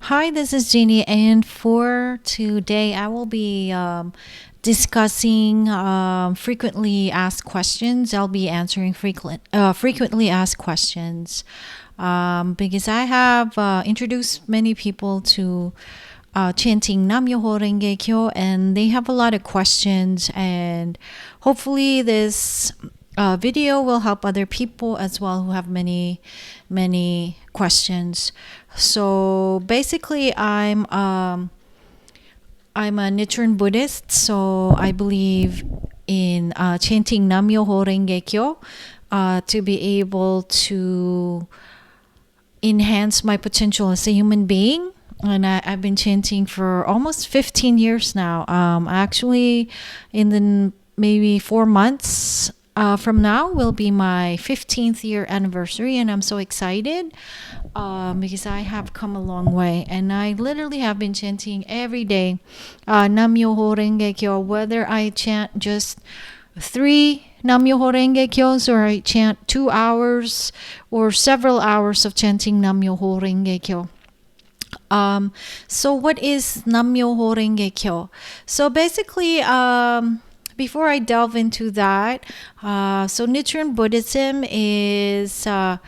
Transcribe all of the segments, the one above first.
Hi, this is Jeannie, and for today, I will be discussing frequently asked questions. I'll be answering frequently asked questions because I have introduced many people to chanting Nam Myoho Renge Kyo, and they have a lot of questions. And hopefully, this video will help other people as well who have many questions. So basically, I'm a Nichiren Buddhist, so I believe in chanting Nam Myoho Renge Kyo to be able to enhance my potential as a human being. And I've been chanting for almost 15 years now. Actually, in the maybe 4 months from now will be my 15th year anniversary, and I'm so excited because I have come a long way. And I literally have been chanting every day, Nam Myoho Renge Kyo, whether I chant just 3 Nam Myoho Renge Kyos or I chant 2 hours or several hours of chanting Nam Myoho Renge Kyo. So what is Nam Myoho Renge Kyo? So basically, before I delve into that, so Nichiren Buddhism is a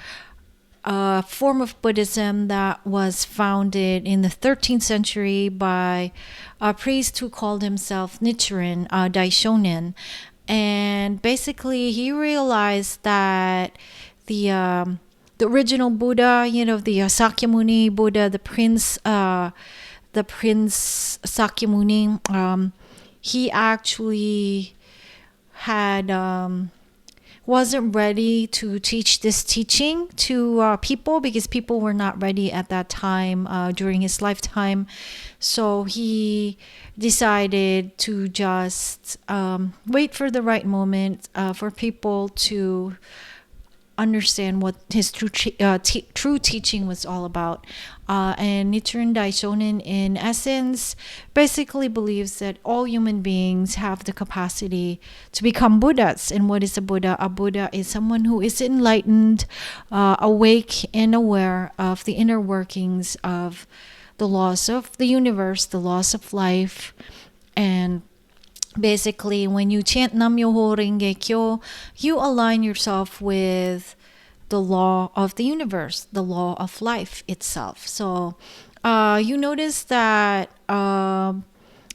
form of Buddhism that was founded in the 13th century by a priest who called himself Nichiren Daishonin. And basically, he realized that the original Buddha, the Sakyamuni Buddha, the Prince Sakyamuni, he actually had wasn't ready to teach this teaching to people because people were not ready at that time during his lifetime. So he decided to just wait for the right moment for people to understand what his true teaching was all about. And Nichiren Daishonin, in essence, basically believes that all human beings have the capacity to become Buddhas. And what is a Buddha? A Buddha is someone who is enlightened, awake, and aware of the inner workings of the laws of the universe, the laws of life, and basically, when you chant Nam Myoho Renge Kyo, you align yourself with the law of the universe, the law of life itself. So you notice that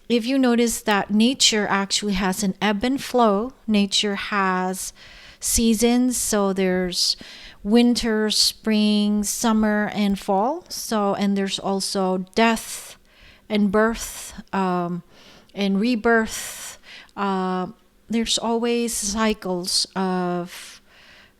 if you notice that nature actually has an ebb and flow, nature has seasons. So there's winter, spring, summer, and fall. So, and there's also death and birth and rebirth. There's always cycles of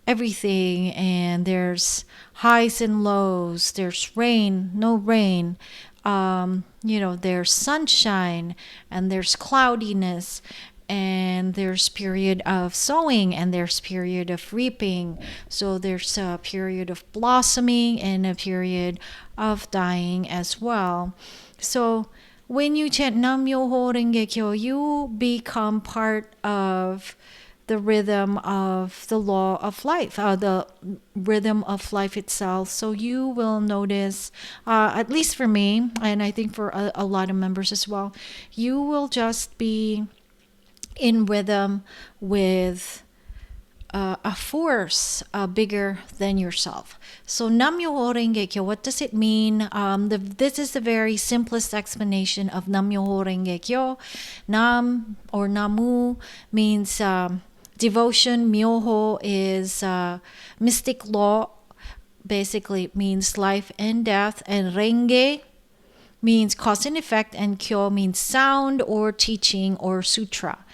everything, and there's highs and lows. There's rain, no rain. There's sunshine, and there's cloudiness, and there's period of sowing, and there's period of reaping. So there's a period of blossoming and a period of dying as well. So when you chant Nam Myoho Renge Kyo, you become part of the rhythm of the law of life, the rhythm of life itself. So you will notice, at least for me, and I think for a lot of members as well, you will just be in rhythm with a force bigger than yourself. So Nam Myoho Renge Kyo, what does it mean? This is the very simplest explanation of Nam Myoho Renge Kyo. Nam or Namu means devotion. Myoho is mystic law, basically it means life and death. And Renge means cause and effect, and Kyo means sound or teaching or sutra.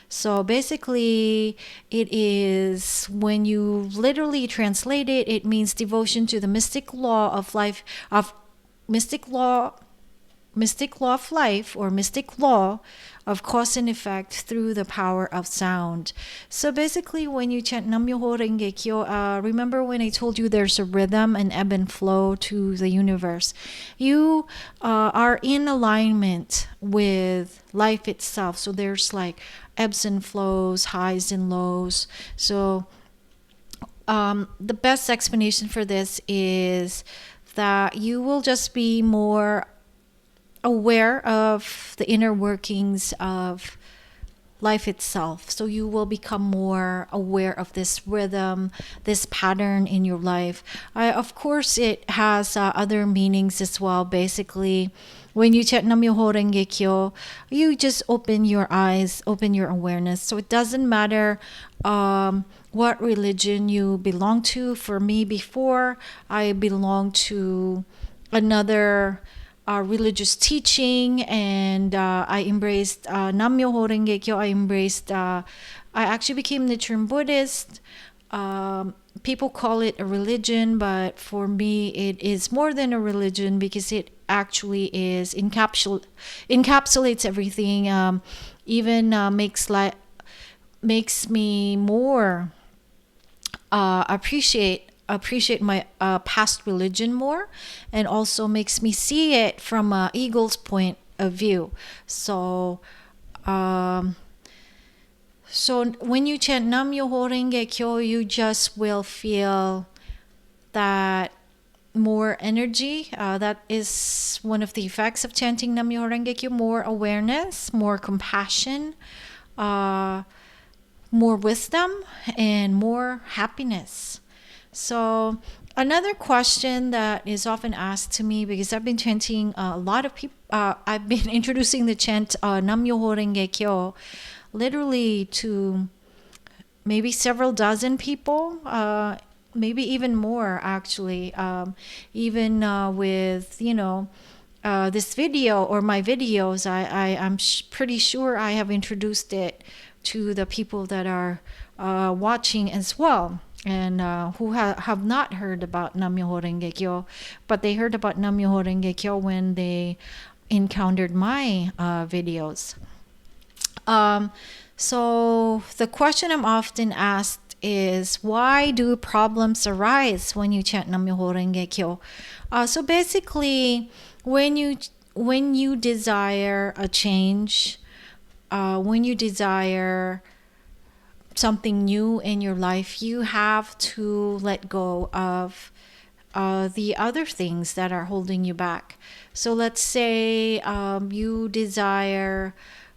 So basically, it is, when you literally translate it, it means devotion to the mystic law of life, of mystic law of life, or mystic law of cause and effect through the power of sound. So basically, when you chant Nam Myoho Renge Kyo, remember when I told you there's a rhythm and ebb and flow to the universe. You are in alignment with life itself. So there's like ebbs and flows, highs and lows. So the best explanation for this is that you will just be more aware of the inner workings of life itself. So you will become more aware of this rhythm, this pattern in your life. Of course, it has other meanings as well. Basically, when you chant Nam Myoho Renge Kyo, you just open your eyes, open your awareness. So it doesn't matter what religion you belong to. For me, before, I belonged to another religious teaching, and I embraced Nam Myoho Renge Kyo. I actually became Nichiren Buddhist. People call it a religion, but for me, it is more than a religion because it actually is encapsulates everything. Even makes me more appreciate my past religion more, and also makes me see it from an eagle's point of view. So when you chant Nam Myoho Renge Kyo, you just will feel that more energy. That is one of the effects of chanting Nam Myoho Renge Kyo: more awareness, more compassion, more wisdom, and more happiness. So another question that is often asked to me, because I've been chanting a lot of people, I've been introducing the chant Nam Myoho Renge Kyo literally to maybe several dozen people, maybe even more actually, even with, this video or my videos, I'm pretty sure I have introduced it to the people that are watching as well, and who have not heard about Nam Myoho Renge Kyo, but they heard about Nam Myoho Renge Kyo when they encountered my videos. So the question I'm often asked is, why do problems arise when you chant Nam Myoho Renge Kyo? So basically, when you desire a change, when you desire something new in your life, you have to let go of the other things that are holding you back. So let's say you desire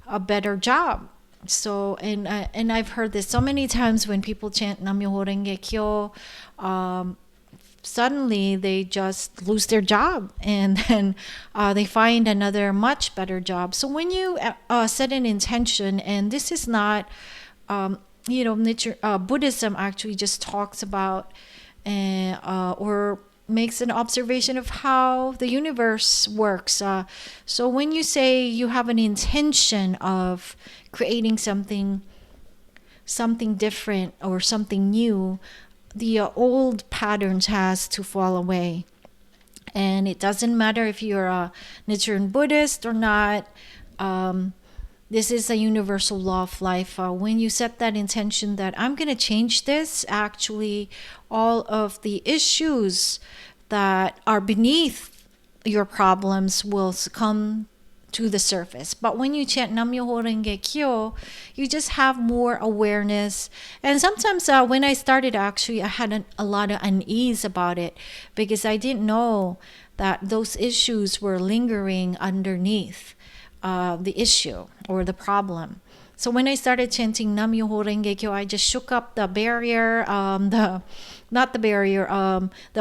a better job. So and I've heard this so many times when people chant Nam Myoho Renge Kyo, suddenly they just lose their job, and then they find another much better job. So when you set an intention, and this is not Buddhism actually just talks about or makes an observation of how the universe works. So when you say you have an intention of creating something different or something new, the old patterns has to fall away. And it doesn't matter if you're a Nichiren Buddhist or not. This is a universal law of life. When you set that intention that I'm going to change this, actually all of the issues that are beneath your problems will come to the surface. But when you chant Nam Myoho Renge Kyo, you just have more awareness. And sometimes when I started, actually, I had a lot of unease about it, because I didn't know that those issues were lingering underneath the issue or the problem. So when I started chanting Nam Myoho Renge Kyo, I just shook up the barrier, the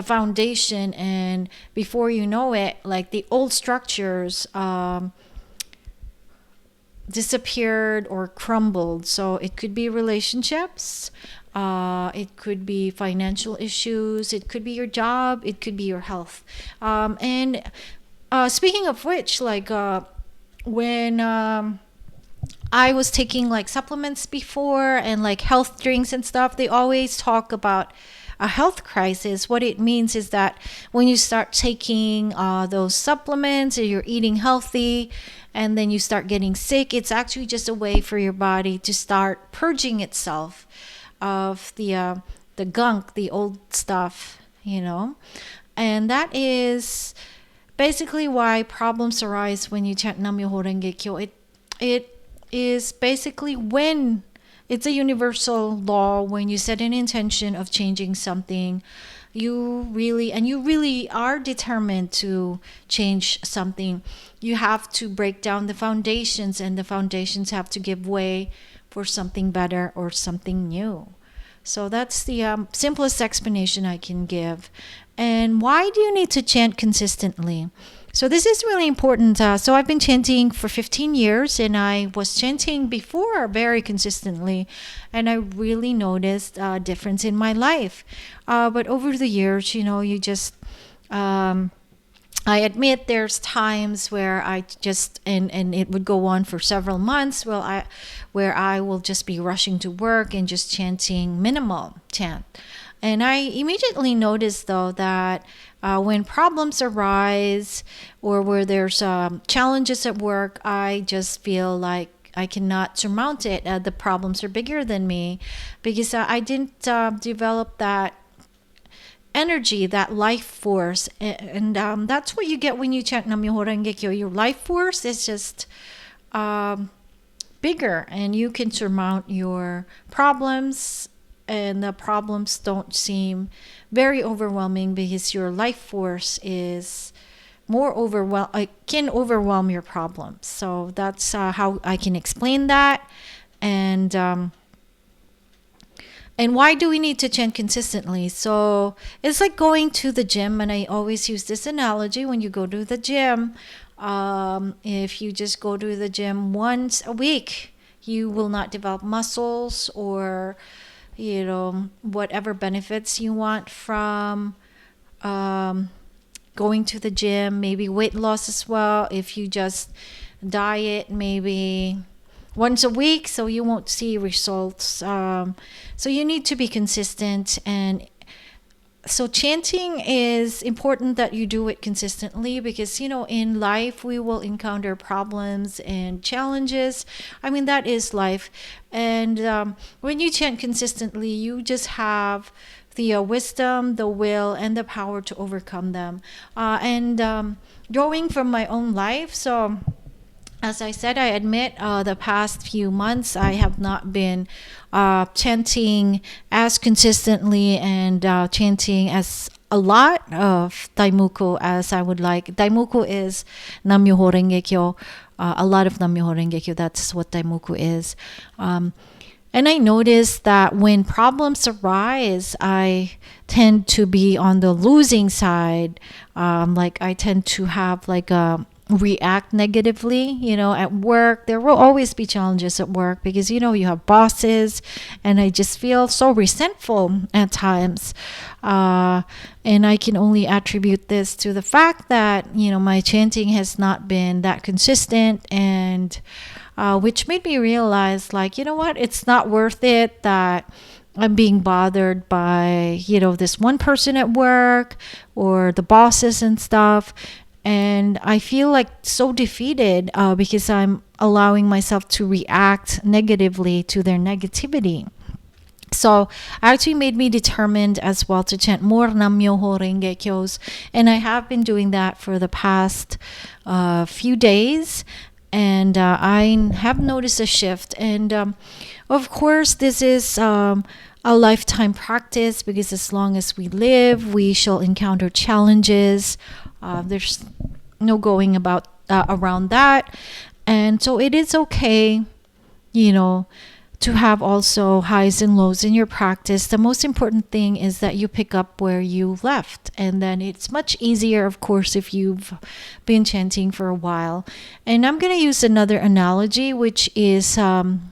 foundation, and before you know it, like the old structures disappeared or crumbled. So it could be relationships, it could be financial issues, it could be your job, it could be your health. And speaking of which, like when I was taking like supplements before and like health drinks and stuff, they always talk about a health crisis. What it means is that when you start taking those supplements, or you're eating healthy, and then you start getting sick, it's actually just a way for your body to start purging itself of the gunk, the old stuff, And that is basically why problems arise when you chant Nam Myoho Renge Kyo. It is basically when it's a universal law. When you set an intention of changing something, you really are determined to change something, you have to break down the foundations, and the foundations have to give way for something better or something new. So that's the simplest explanation I can give. And why do you need to chant consistently? So this is really important. So I've been chanting for 15 years, and I was chanting before very consistently, and I really noticed a difference in my life. But over the years, you just I admit there's times where I just and it would go on for several months. Where I will just be rushing to work and just chanting minimal chant. And I immediately noticed though that when problems arise or where there's challenges at work, I just feel like I cannot surmount it. The problems are bigger than me because I didn't develop that energy, that life force, and that's what you get when you chant Nam Myoho Renge Kyo. Your life force is just bigger, and you can surmount your problems, and the problems don't seem very overwhelming because your life force is more can overwhelm your problems. So that's how I can explain that. And why do we need to chant consistently? So it's like going to the gym, and I always use this analogy. When you go to the gym, if you just go to the gym once a week, you will not develop muscles or, whatever benefits you want from going to the gym. Maybe weight loss as well. If you just diet maybe once a week, so you won't see results. So you need to be consistent. And so chanting is important that you do it consistently because, in life we will encounter problems and challenges. I mean, that is life. And when you chant consistently, you just have the wisdom, the will, and the power to overcome them. Growing from my own life, so as I said, I admit the past few months I have not been chanting as consistently and chanting as a lot of Daimoku as I would like. Daimoku is Nam Myoho Renge Kyo. A lot of Nam Myoho Renge Kyo, that's what Daimoku is. And I noticed that when problems arise, I tend to be on the losing side. I tend to have react negatively. At work there will always be challenges at work because you have bosses, and I just feel so resentful at times, and I can only attribute this to the fact that my chanting has not been that consistent, and which made me realize what, it's not worth it that I'm being bothered by this one person at work or the bosses and stuff. And I feel like so defeated because I'm allowing myself to react negatively to their negativity. So actually made me determined as well to chant more Nam Myoho Renge Kyos. And I have been doing that for the past few days. And I have noticed a shift. And of course, this is a lifetime practice because as long as we live, we shall encounter challenges. There's no going around that. And so it is okay, to have also highs and lows in your practice. The most important thing is that you pick up where you left. And then it's much easier, of course, if you've been chanting for a while. And I'm going to use another analogy, which is mountain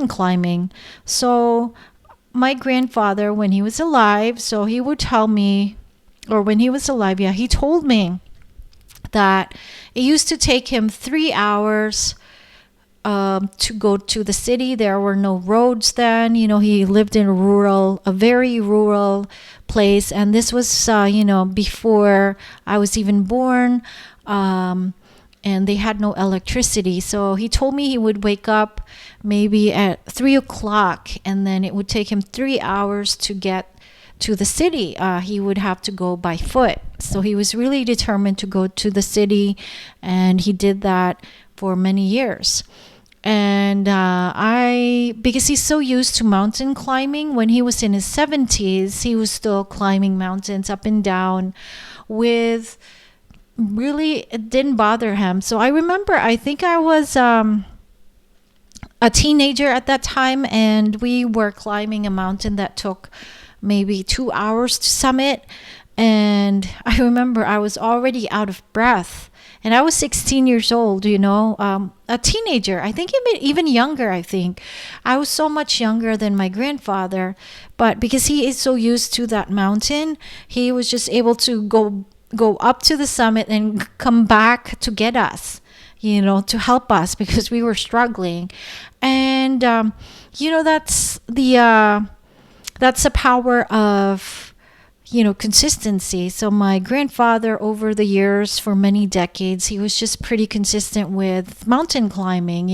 climbing. So my grandfather, when he was alive, so he would tell me, or when he was alive, he told me that it used to take him 3 hours to go to the city. There were no roads then. He lived in a very rural place, and this was before I was even born, and they had no electricity. So he told me he would wake up maybe at 3 o'clock, and then it would take him 3 hours to get to the city. He would have to go by foot. So he was really determined to go to the city, and he did that for many years. And because he's so used to mountain climbing, when he was in his 70s, he was still climbing mountains up and down with really, it didn't bother him. So I remember, I think I was a teenager at that time, and we were climbing a mountain that took maybe 2 hours to summit. And I remember I was already out of breath. And I was 16 years old, a teenager. I think even younger, I think. I was so much younger than my grandfather. But because he is so used to that mountain, he was just able to go up to the summit and come back to get us, to help us because we were struggling. And, that's the power of consistency. So my grandfather, over the years, for many decades, he was just pretty consistent with mountain climbing,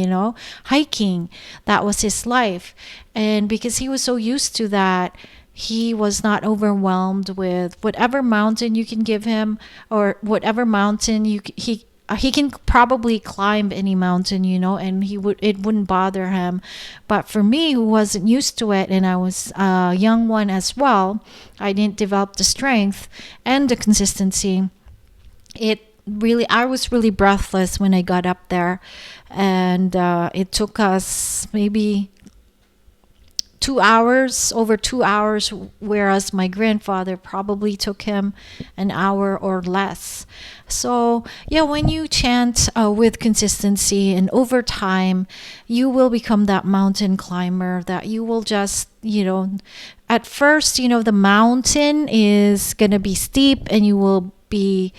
hiking. That was his life. And because he was so used to that, he was not overwhelmed with whatever mountain you can give him, or whatever mountain he can probably climb any mountain, and it wouldn't bother him. But for me, who wasn't used to it, and I was a young one as well, I didn't develop the strength and the consistency. I was really breathless when I got up there, and it took us maybe 2 hours, over 2 hours, whereas my grandfather probably took him an hour or less. So yeah, when you chant with consistency and over time, you will become that mountain climber that you will just, at first, the mountain is going to be steep and you will be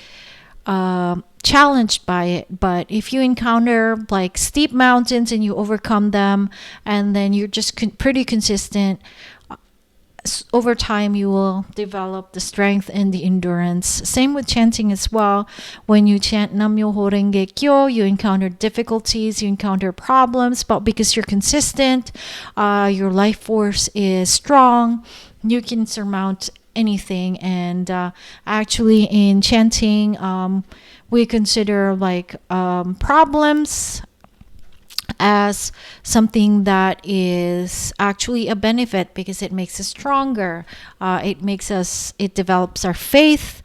challenged by it. But if you encounter like steep mountains and you overcome them, and then you're just pretty consistent, over time you will develop the strength and the endurance. Same with chanting as well. When you chant Nam Myoho Renge Kyo, you encounter difficulties, you encounter problems, but because you're consistent, your life force is strong, you can surmount anything. And actually in chanting, we consider like problems as something that is actually a benefit because it makes us stronger. It develops our faith.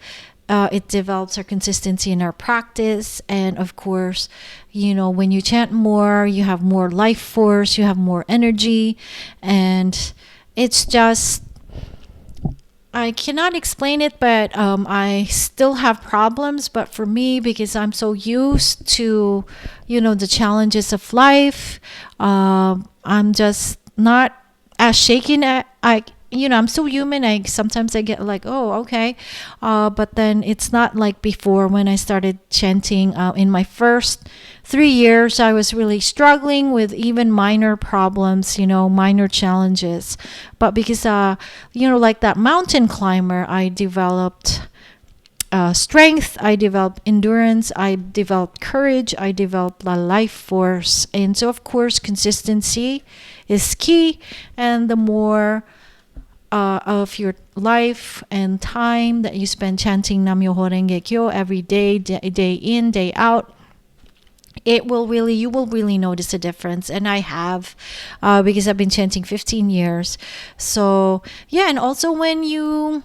It develops our consistency in our practice. And of course, when you chant more, you have more life force, you have more energy. And it's just, I cannot explain it, but I still have problems. But for me, because I'm so used to, the challenges of life, I'm just not as shaken. I'm so human. Sometimes I get like, oh, okay. But then it's not like before when I started chanting. In my first 3 years, I was really struggling with even minor problems, minor challenges. But because, like that mountain climber, I developed strength, I developed endurance, I developed courage, I developed a life force. And so, of course, consistency is key. And the more of your life and time that you spend chanting Nam Myoho Renge Kyo every day, day in, day out, you will really notice a difference. And I have, because I've been chanting 15 years. So yeah, and also when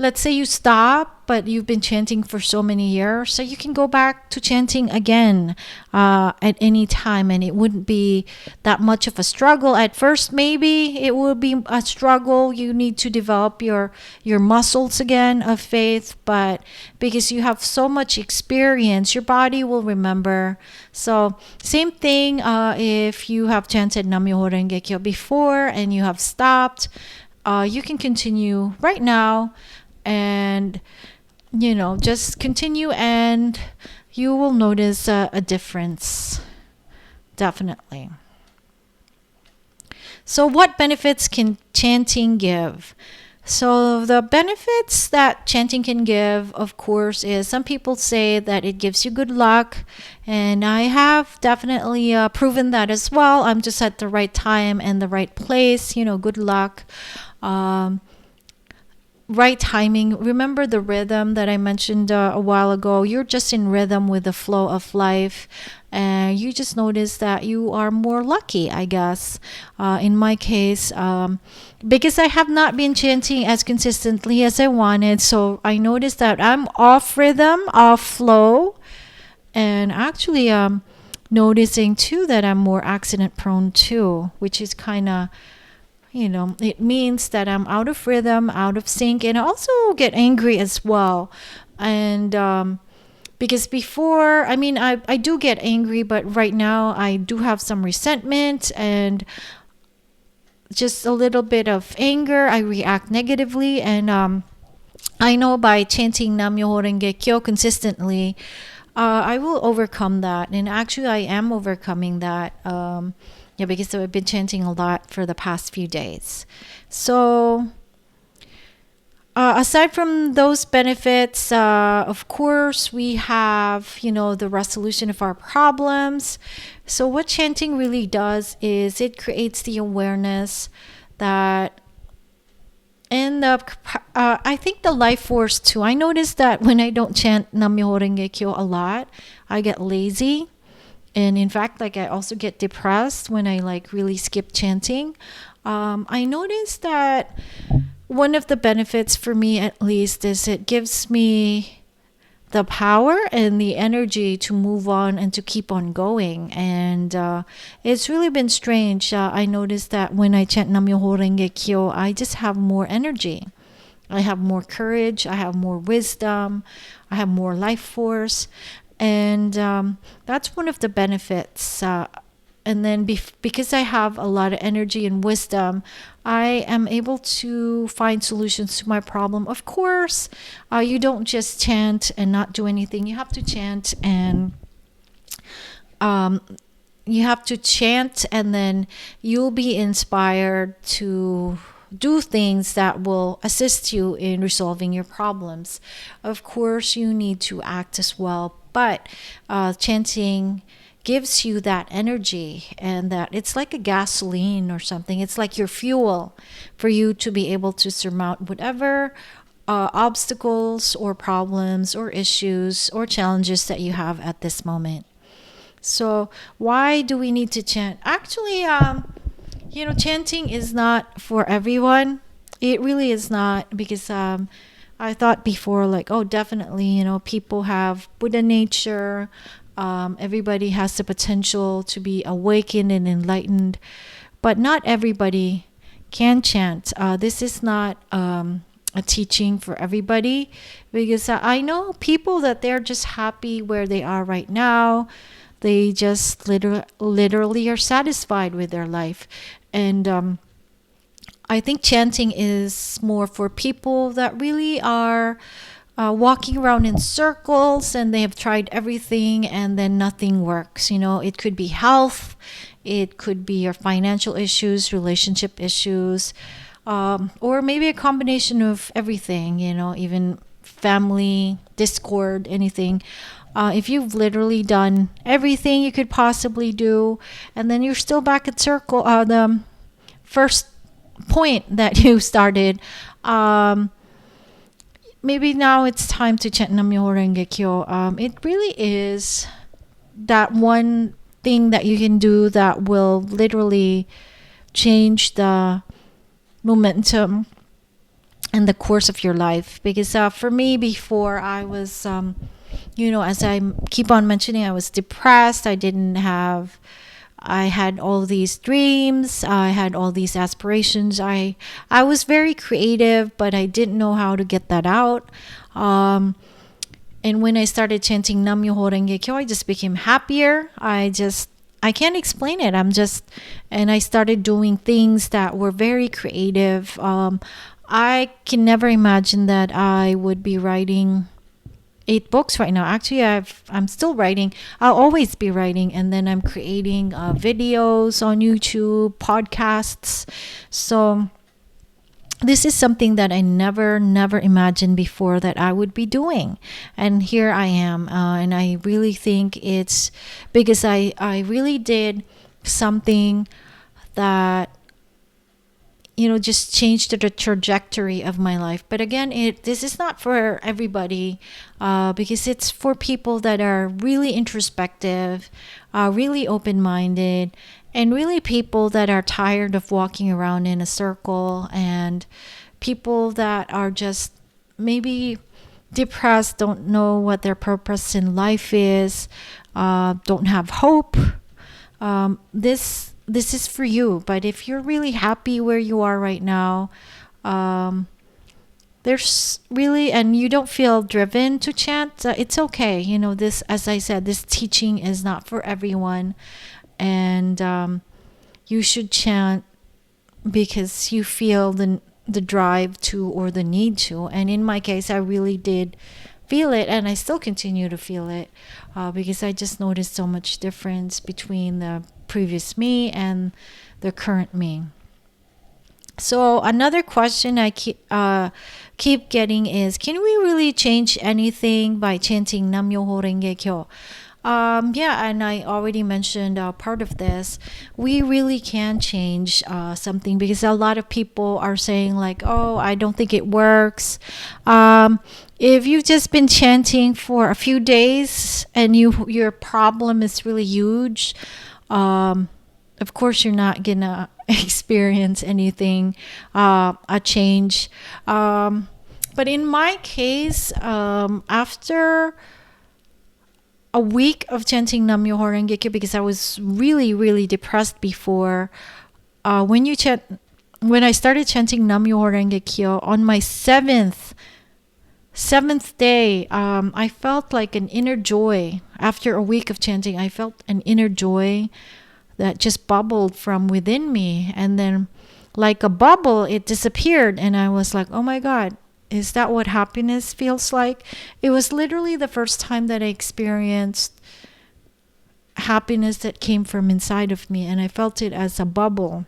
let's say you stop, but you've been chanting for so many years, so you can go back to chanting again at any time, and it wouldn't be that much of a struggle. At first, maybe it will be a struggle. You need to develop your muscles again of faith, but because you have so much experience, your body will remember. So same thing if you have chanted Nam Myoho Renge Kyo before and you have stopped, you can continue right now. And just continue, and you will notice a difference, definitely. So what benefits can chanting give? So the benefits that chanting can give, of course, is some people say that it gives you good luck, and I have definitely proven that as well. I'm just at the right time and the right place, good luck. right timing. Remember the rhythm that I mentioned a while ago? You're just in rhythm with the flow of life, and you just notice that you are more lucky, I guess. In my case, because I have not been chanting as consistently as I wanted, so I noticed that I'm off rhythm, off flow, and actually noticing too that I'm more accident prone too, which is kind of, it means that I'm out of rhythm, out of sync, and I also get angry as well. And because before, I do get angry, but right now I do have some resentment and just a little bit of anger. I react negatively, and I know by chanting Nam Myoho Renge Kyo consistently, I will overcome that. And actually, I am overcoming that. Yeah, because I've been chanting a lot for the past few days. So, aside from those benefits, of course, we have, the resolution of our problems. So, what chanting really does is it creates the awareness that, and I think the life force too. I noticed that when I don't chant Nam Myoho Renge Kyo a lot, I get lazy. And in fact, like I also get depressed when I like really skip chanting. I noticed that one of the benefits for me at least is it gives me the power and the energy to move on and to keep on going. And it's really been strange. I noticed that when I chant Nam Myoho Renge Kyo, I just have more energy. I have more courage. I have more wisdom. I have more life force. And that's one of the benefits. And then because I have a lot of energy and wisdom, I am able to find solutions to my problem. Of course, you don't just chant and not do anything. You have to chant and then you'll be inspired to do things that will assist you in resolving your problems. Of course, you need to act as well, but chanting gives you that energy, and that it's like a gasoline or something. It's like your fuel for you to be able to surmount whatever obstacles or problems or issues or challenges that you have at this moment. So why do we need to chant? Actually, chanting is not for everyone. It really is not, because I thought before, like, oh, definitely, people have Buddha nature. Everybody has the potential to be awakened and enlightened, but not everybody can chant. This is not a teaching for everybody, because I know people that they're just happy where they are right now. They just literally are satisfied with their life. And I think chanting is more for people that really are walking around in circles and they have tried everything and then nothing works. It could be health, it could be your financial issues, relationship issues, or maybe a combination of everything, even family, discord, anything. If you've literally done everything you could possibly do, and then you're still back at the first point that you started, maybe now it's time to chant Nam Myoho Renge Kyo. It really is that one thing that you can do that will literally change the momentum and the course of your life. Because for me, before I was, as I keep on mentioning, I was depressed. I had all these dreams. I had all these aspirations. I was very creative, but I didn't know how to get that out. And when I started chanting Nam Myoho Renge Kyo, I just became happier. I can't explain it. And I started doing things that were very creative. I can never imagine that I would be writing 8 books right now. Actually, I'm still writing. I'll always be writing, and then I'm creating videos on YouTube, podcasts. So this is something that I never imagined before that I would be doing, and here I am. And I really think it's because I really did something that just changed the trajectory of my life. But again, this is not for everybody, because it's for people that are really introspective, really open-minded, and really people that are tired of walking around in a circle, and people that are just maybe depressed, don't know what their purpose in life is, don't have hope. This is for you. But if you're really happy where you are right now, there's really, and you don't feel driven to chant, it's okay. This, as I said, this teaching is not for everyone, and you should chant because you feel the drive to, or the need to. And in my case, I really did feel it, and I still continue to feel it, because I just noticed so much difference between the previous me and the current me. So another question I keep getting is, can we really change anything by chanting Nam Myoho Renge Kyo? Yeah, and I already mentioned part of this. We really can change something, because a lot of people are saying like, oh, I don't think it works. If you've just been chanting for a few days and your problem is really huge, of course you're not gonna experience anything, a change. But in my case, after a week of chanting Nam Myoho Renge Kyo, because I was really, really depressed before. When I started chanting Nam Myoho Renge Kyo on my seventh day, I felt like an inner joy. After a week of chanting, I felt an inner joy that just bubbled from within me, and then, like a bubble, it disappeared, and I was like, oh my God. Is that what happiness feels like? It was literally the first time that I experienced happiness that came from inside of me, and I felt it as a bubble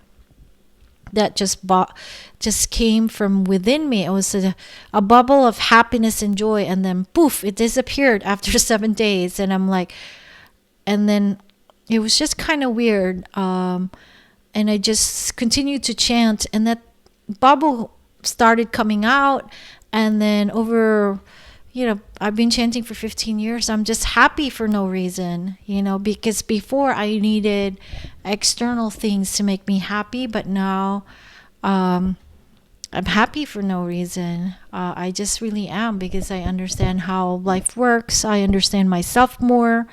that just came from within me. It was a bubble of happiness and joy, and then poof, it disappeared after 7 days, and I'm like, and then it was just kind of weird, and I just continued to chant, and that bubble started coming out, and then I've been chanting for 15 years. I'm just happy for no reason, because before I needed external things to make me happy, but now I'm happy for no reason. I just really am, because I understand how life works. I understand myself more,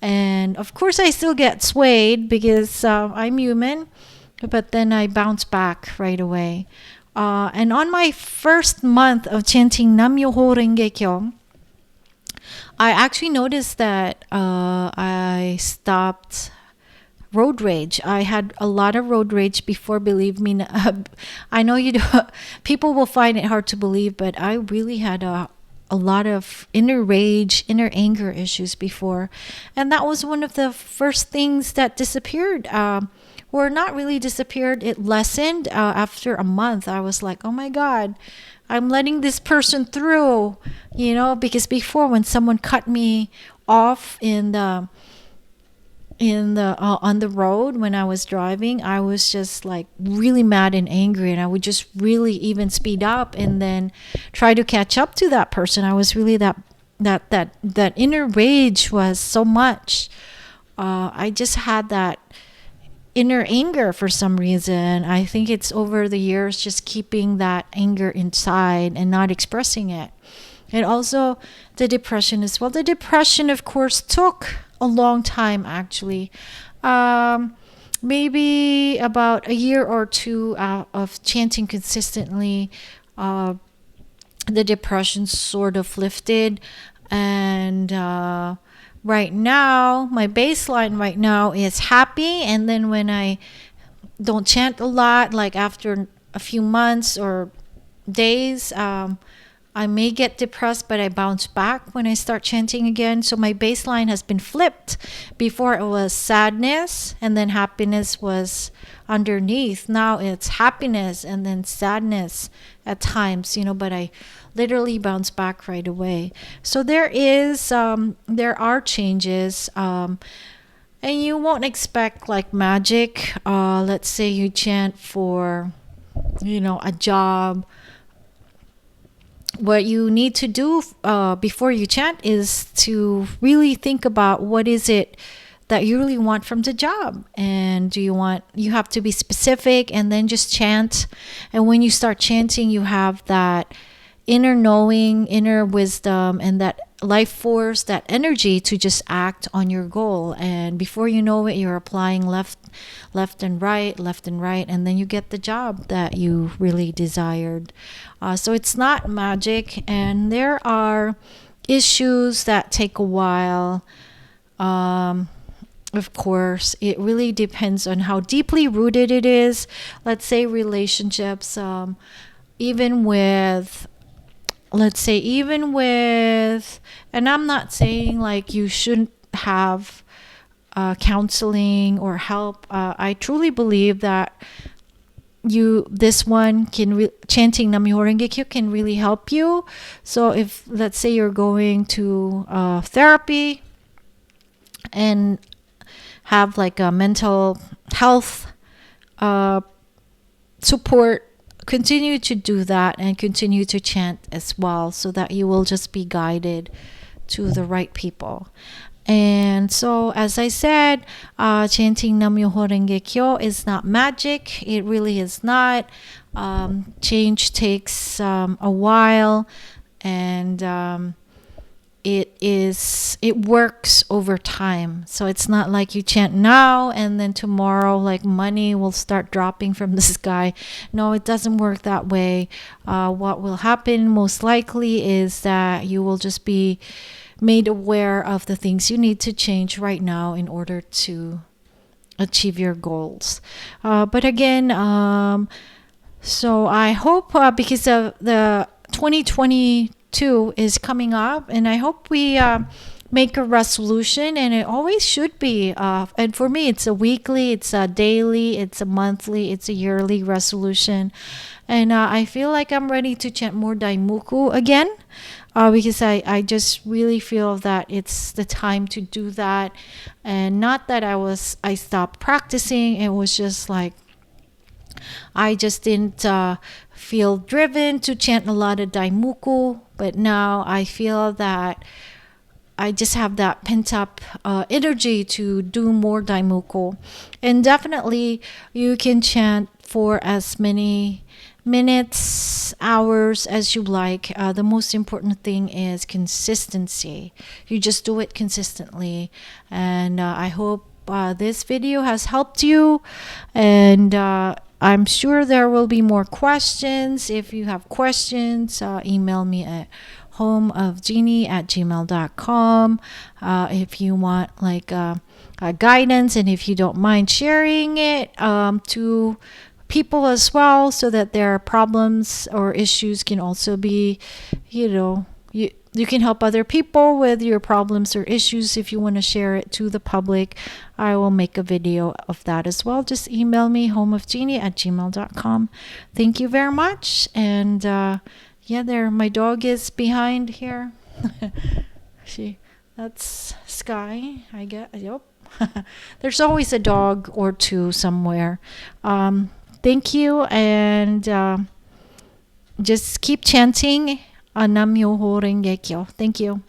and of course I still get swayed, because I'm human, but then I bounce back right away. And on my first month of chanting Nam Myoho Renge Kyo, I actually noticed that I stopped road rage. I had a lot of road rage before, believe me. I know people will find it hard to believe, but I really had a lot of inner rage, inner anger issues before. And that was one of the first things that disappeared. Or not really disappeared, it lessened after a month. I was like, oh my God, I'm letting this person through, because before, when someone cut me off on the road when I was driving, I was just like really mad and angry, and I would just really even speed up and then try to catch up to that person. I was really that inner rage was so much. I just had that inner anger for some reason. I think it's over the years just keeping that anger inside and not expressing it. And also the depression as well. The depression, of course, took a long time, actually. Maybe about a year or two of chanting consistently, the depression sort of lifted. And right now, my baseline right now is happy. And then when I don't chant a lot, like after a few months or days, I may get depressed, but I bounce back when I start chanting again. So my baseline has been flipped. Before it was sadness, and then happiness was underneath. Now it's happiness and then sadness at times, but I literally bounce back right away. So there are changes, and you won't expect like magic. Let's say you chant for a job. What you need to do before you chant is to really think about what is it that you really want from the job, and you have to be specific and then just chant. And when you start chanting, you have that inner knowing, inner wisdom, and that life force, that energy to just act on your goal. And before you know it, you're applying left and right, and then you get the job that you really desired. So it's not magic, and there are issues that take a while. Of course, it really depends on how deeply rooted it is. Let's say relationships, even with, and I'm not saying like you shouldn't have counseling or help. I truly believe that chanting Nam Myoho Renge Kyo can really help you. So if, let's say, you're going to therapy and have like a mental health support, continue to do that and continue to chant as well, so that you will just be guided to the right people. And so, as I said, chanting Nam Myoho Renge Kyo is not magic. It really is not. Change takes a while, and it works over time. So it's not like you chant now and then tomorrow like money will start dropping from the sky. No, it doesn't work that way. What will happen most likely is that you will just be made aware of the things you need to change right now in order to achieve your goals. But again, so I hope, because of the 2022 is coming up, and I hope we make a resolution, and it always should be. And for me, it's a weekly, it's a daily, it's a monthly, it's a yearly resolution. And I feel like I'm ready to chant more Daimoku again, because I just really feel that it's the time to do that. And not that I stopped practicing, it was just like I just didn't feel driven to chant a lot of Daimoku, but now I feel that I just have that pent up energy to do more Daimoku. And definitely you can chant for as many minutes, hours as you like. The most important thing is consistency. You just do it consistently. And I hope this video has helped you. And I'm sure there will be more questions. If you have questions, email me at homeofgenie@gmail.com. If you want like guidance, and if you don't mind sharing it to people as well, so that their problems or issues can also be, you can help other people with your problems or issues. If you want to share it to the public, I will make a video of that as well. Just email me, homeofgenie@gmail.com. Thank you very much. And there, my dog is behind here. That's Sky, I guess. Yep. There's always a dog or two somewhere. Thank you, and just keep chanting Nam Myoho Renge Kyo. Thank you.